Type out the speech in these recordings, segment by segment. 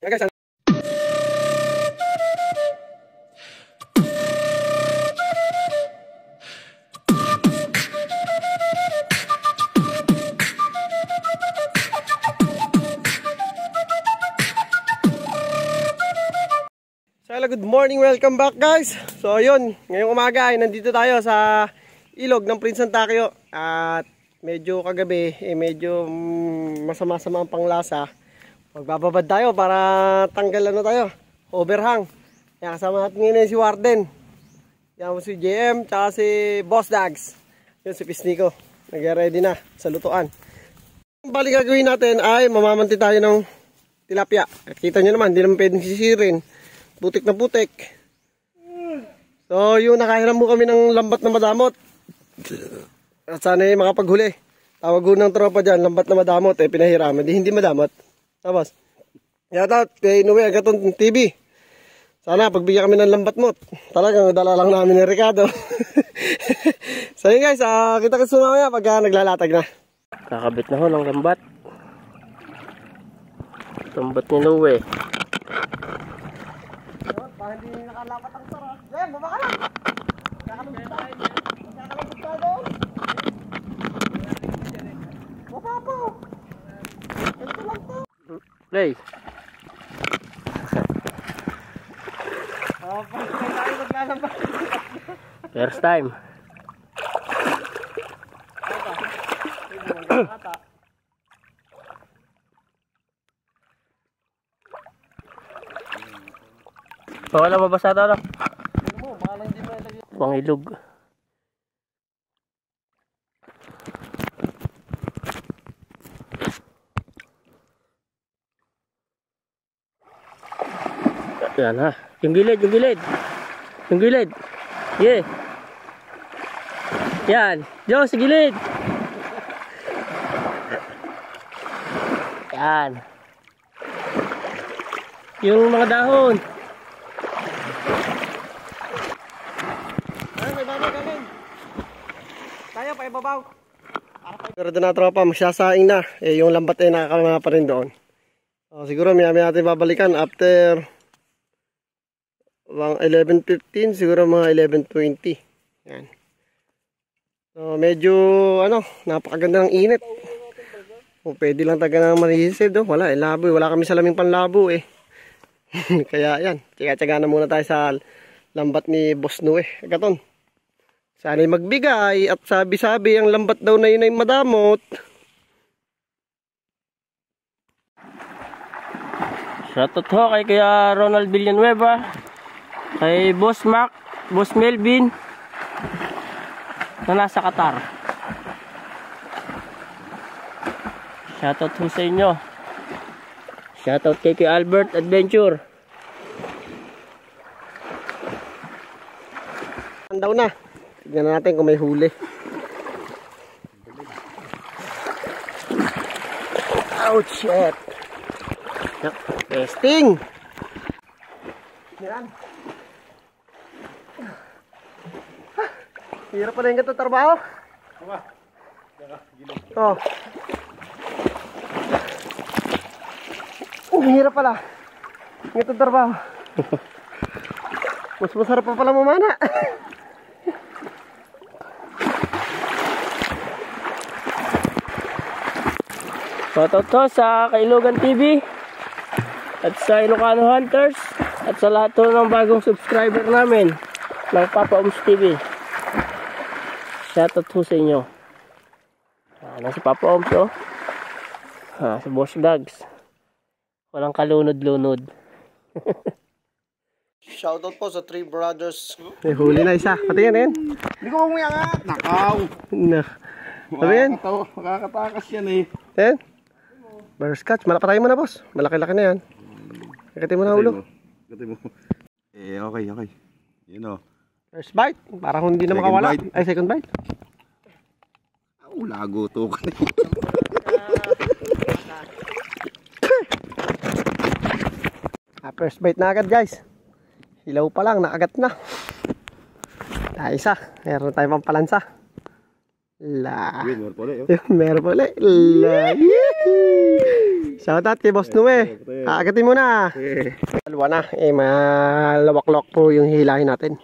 Guys, good morning, welcome back guys. So ayun, ngayong umaga ay nandito tayo sa ilog ng Prince Antakyo. At medyo kagabi, medyo masama-sama ang panglasa. Magbababad tayo para tanggal tayo, overhang. Kaya kasama natin ngayon si Warden. Yan si JM, tsaka si Boss Dags. Yun si Pisnico, nag-ready na sa lutuan. Ang bali gagawin natin ay mamamanti tayo ng tilapia. At kita nyo naman, hindi naman pwedeng sisirin. Putik na putik. So yung nakahiram mo kami ng lambat na madamot. At sana makapaghuli. Tawag ng tropa dyan, lambat na madamot. Pinahiram, hindi madamot. Tapos yata kay Noe Agaton TV. Sana pagbigyan kami ng lambat mo. Talagang dala lang namin ni Ricardo. So yun guys, kita-kits mamaya pagka naglalatag na. Kakabit na ho ng lambat. Lambat ni Noe. Para hindi nakalapat ang sarap. Yan, baba ka lang. Kakalamit ka doon. Baba po. Ito lang to. Play. First time. Wala mabasa ito lang. Pangilog. Yan ha. Yung gilid, yung gilid. Yung gilid. Yeah. Yan. Diyo, sa gilid. Yan. Yung mga dahon. Tayo pa ibabaw. Pero doon na tropa, magsasaing na. Yung lambat ay nakakalama pa rin doon. Siguro may natin babalikan after 11:15, siguro mga 11:20. Yan. So medyo napakaganda ng init. Pwede lang taga ng manisid. Wala, labo. Wala kami salaming panlabo Kaya yan, tiyaga-tiyaga na muna tayo sa lambat ni Boss Noe Agaton. Sana'y magbigay at sabi-sabi ang lambat daw na yun ay madamot. Shoutout ho kay Kuya Ronald Villanueva, kay Boss Mac, Boss Melvin na nasa Qatar. Shoutout ho sa inyo. Shoutout kay Kuya Albert Adventure. Andaw na. Tignan natin kung may huli. Oh shit. Testing. Yan. Hirap pala yung ganito trabaho. Oh. Hirap pala. Ganito trabaho. Mas masarap pa pala mamana. Shoutout to sa Kailogan TV at sa Ilocano Hunters at sa lahat ng bagong subscriber namin ng Papa Oms TV. Shoutout to sa inyo. Si Papa Oms si Boss Dags. Walang kalunod-lunod. Shoutout po sa 3 brothers. May huli na isa. Pati yan. Hindi ko umiangat. Nakaw. Sabi yan. Makakatakas yan Yan. Butterscotch. Malapatay mo na boss. Malaki-laki na yan. Kakatin mo na ulo. Kakatin mo. Okay. Yun First bite. Parang hindi na makawala. Ay, second bite. Lago to. First bite na agad guys. Hilaw pa lang, nakagat na. Isa. Meron tayong pampalansa. Meron pala. La. Shoutout kay Boss Nue. Aagatin mo na. Dalawa na. Malawak-lawak po yung hilahin natin.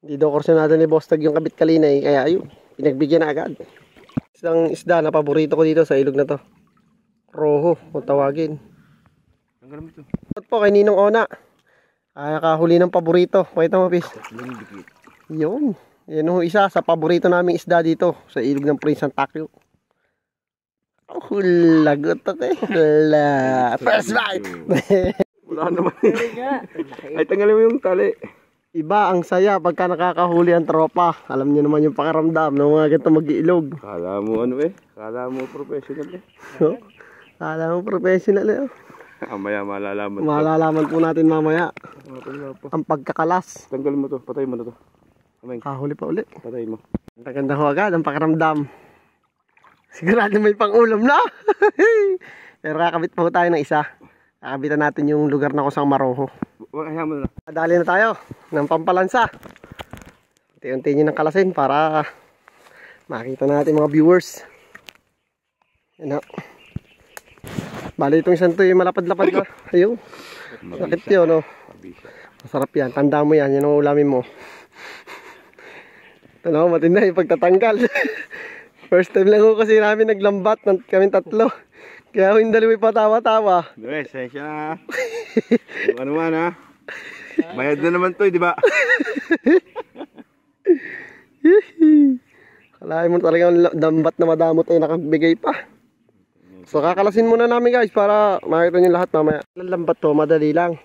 Hindi daw kursunado ni Boss Tag yung kabit kalina eh. Kaya ayun, pinagbigyan na agad. Isang isda na paborito ko dito sa ilog na to. Roho, kung tawagin. Tanggal mo ito. Shoutout po kay Ninong Ona. Nakahuli ng paborito. Pakita mo, Pis. Yun. Yan ho isa sa paborito naming isda dito sa ilog ng Prince Takyo. Lagot ako eh. First bite. Wala naman. Ay, tanggalin mo yung tali. Iba ang saya pagka nakakahuli ang tropa. Alam niyo naman yung pakiramdam ng mga ganito mag-iilog. Kala mo ano eh. Kala mo professional eh. Kala mo professional eh. Mamaya malalaman. Malalaman po natin mamaya. Ang pagkakalas. Tanggalin mo to. Patay mo na to. Ameng. Kahuli pa uli. Patay mo. Ang ganda ho agad ang pakiramdam. Sigurado may pang-ulam na. Pero kakabit po tayo ng isa. Kakabitan natin yung lugar na kusang maroho. Hayaan mo na. Dali na tayo ng pampalansa. Unti-unti nyo ng kalasin para makita natin mga viewers. Yan o. Bali itong isang to yung malapad-lapad na. Ayun. Sakit yun o. Masarap yan. Tanda mo yan. Yan ang ulamin mo. Ano, matinda yung pagtatanggal. First time lang ko kasi namin naglambat ng kaming tatlo. Kaya yung dalawa patawa-tawa. Dwe, sesya na. Ano man ha. Bayad na naman to, di ba? Kalahin mo talagang dambat na madamot ay nakabigay pa. So kakalasin muna namin guys para makita nyo lahat mamaya. Lambat to, madali lang.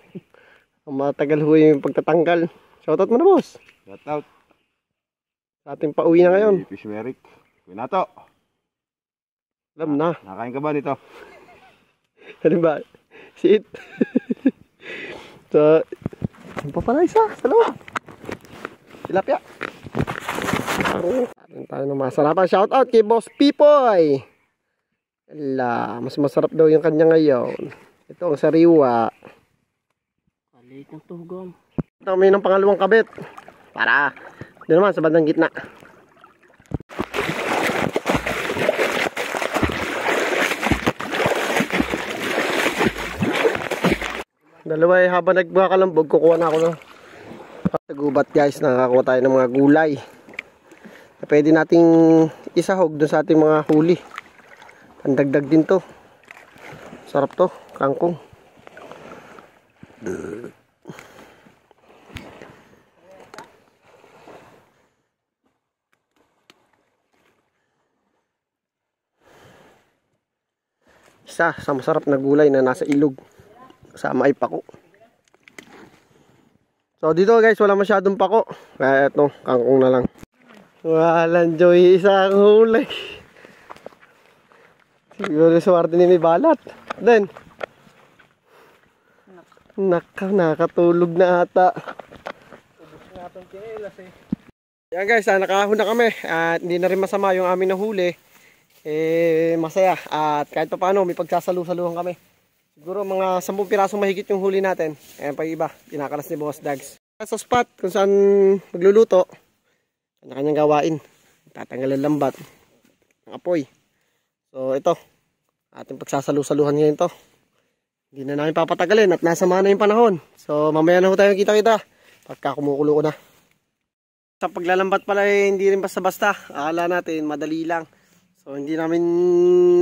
Matagal ho yung pagtatanggal. Shoutout mo na boss. Shoutout. Sa ating pauwi na ngayon. Fish Merrick. Kunato. Alam na. Nakain ka ba nito? Ano ba? Sit. So, ano pa pala isa? Sa loob. Tilapia. Atin tayo ng masarapan. Shoutout kay Boss Pipoy. Ala, mas masarap daw yung kanya ngayon. Ito ang sariwa. Palit ng tugom. Ito kami ng pangalawang kabit. Para. Doon naman sa bandang gitna. Dalawa habang nagkakalambog, kukuha na ako ng gubat guys. Nakakuha tayo ng mga gulay na pwede nating isahog doon sa ating mga huli. Pandagdag din to. Sarap to, kangkong. Isa sa masarap na gulay na nasa ilog. Kasama ay pako. So dito guys, wala masyadong pako. Kaya ito, kangkong na lang. Walang joy, isang huli. Siguro swerte ni may balat. Then, nakatulog na ata. Yan guys, nakahon na kami. At hindi na rin masama yung aming nahuli. Masaya. At kahit pa paano, may pagsasalu-saluhan kami. Siguro mga 10 pirasong mahigit yung huli natin. Ayan pa iba, pinakalas ni Boss Dags. Sa spot kung saan magluluto, kanya-kanyang gawain. Tatanggal ang lambat, ang apoy. So ito, ating pagsasalu-saluhan ngayon to. Hindi na namin papatagalin at nasama na yung panahon. So mamaya na ho tayong kita-kita pagka kumukulo ko na. Sa paglalambat pala hindi rin basta-basta. Akala natin madali lang. So hindi namin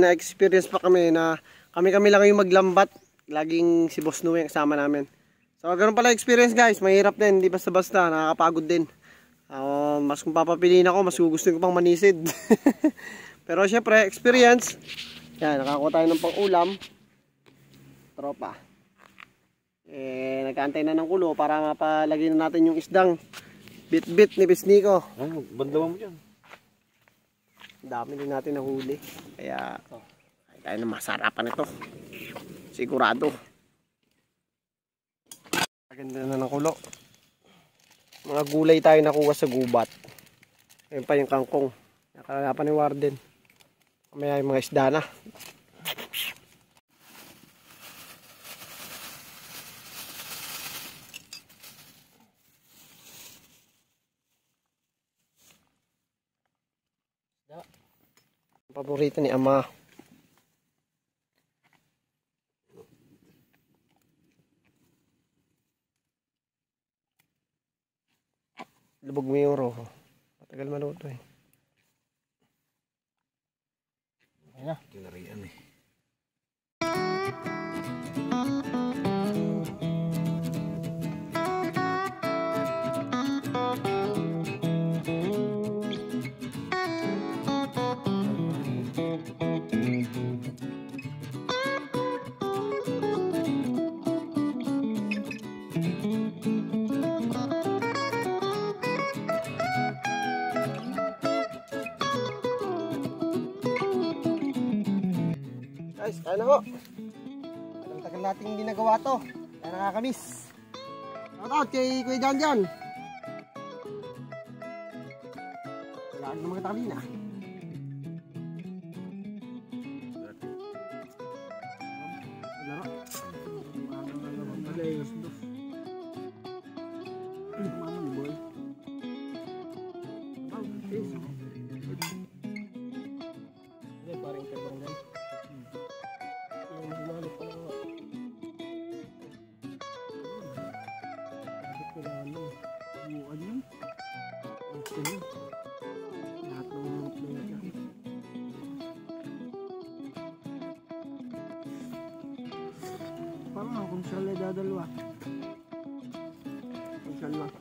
na-experience pa kami na kami-kami lang yung maglambat. Laging si Boss Nue kasama namin. So ganoon pala experience guys. Mahirap din. Hindi basta-basta. Nakakapagod din. Mas kung papapiliin ako, mas gugustuhin ko pang manisid. Pero syempre, experience. Yan, nakakuha tayo ng pang-ulam. Tropa. Nagkaantay na ng kulo para mapalagay na natin yung isdang bit-bit ni Bisniko. Bandawan mo dyan. Dami din natin nahuli. Kaya, tayo na masarapan ito. Sigurado. Maganda na ng kulo. Mga gulay tayo nakuha sa gubat. Ayun pa yung kangkong. Nakalapan ni Warden. Kamaya yung mga isda na. Paborito ni Ama. Lubog mo yung roho. Matagal maluto eh. Ayan na. Kinarian eh. Guys, kaya na ho. Tagal natin hindi nagawa to. Kaya nakakamiss. Shout out kay Kuya Jan Jan. Wala ng mga tabi na. Laro. Parang kung sila dadalwa. Kung saan lang.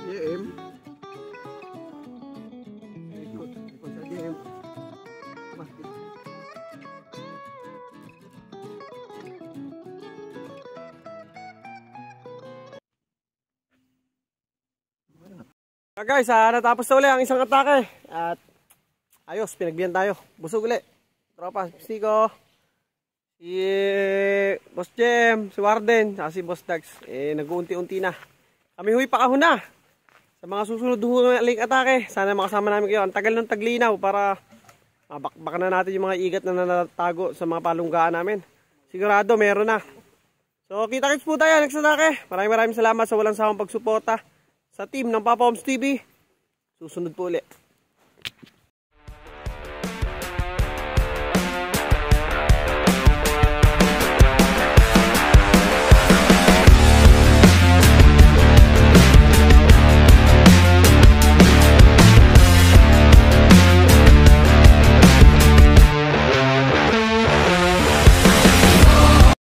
GM. Ikot sa GM. Basket. Guys, natapos na uli ang isang atake. At ayos, pinagbihan tayo. Busog uli. Tropa, Stico, si Boss Jem, si Warden, saka si Boss Dax. Nag-uunti-unti na. Kami huy pakahon na. Sa mga susunod huling atake, sana makasama namin kayo. Ang tagal ng taglinaw para mabakbak na natin yung mga igat na natago sa mga palunggaan namin. Sigurado, meron na. So, kita-kits po tayo next atake. Maraming salamat sa walang sawang pagsuporta sa team ng Papa Homes TV. Susunod po ulit.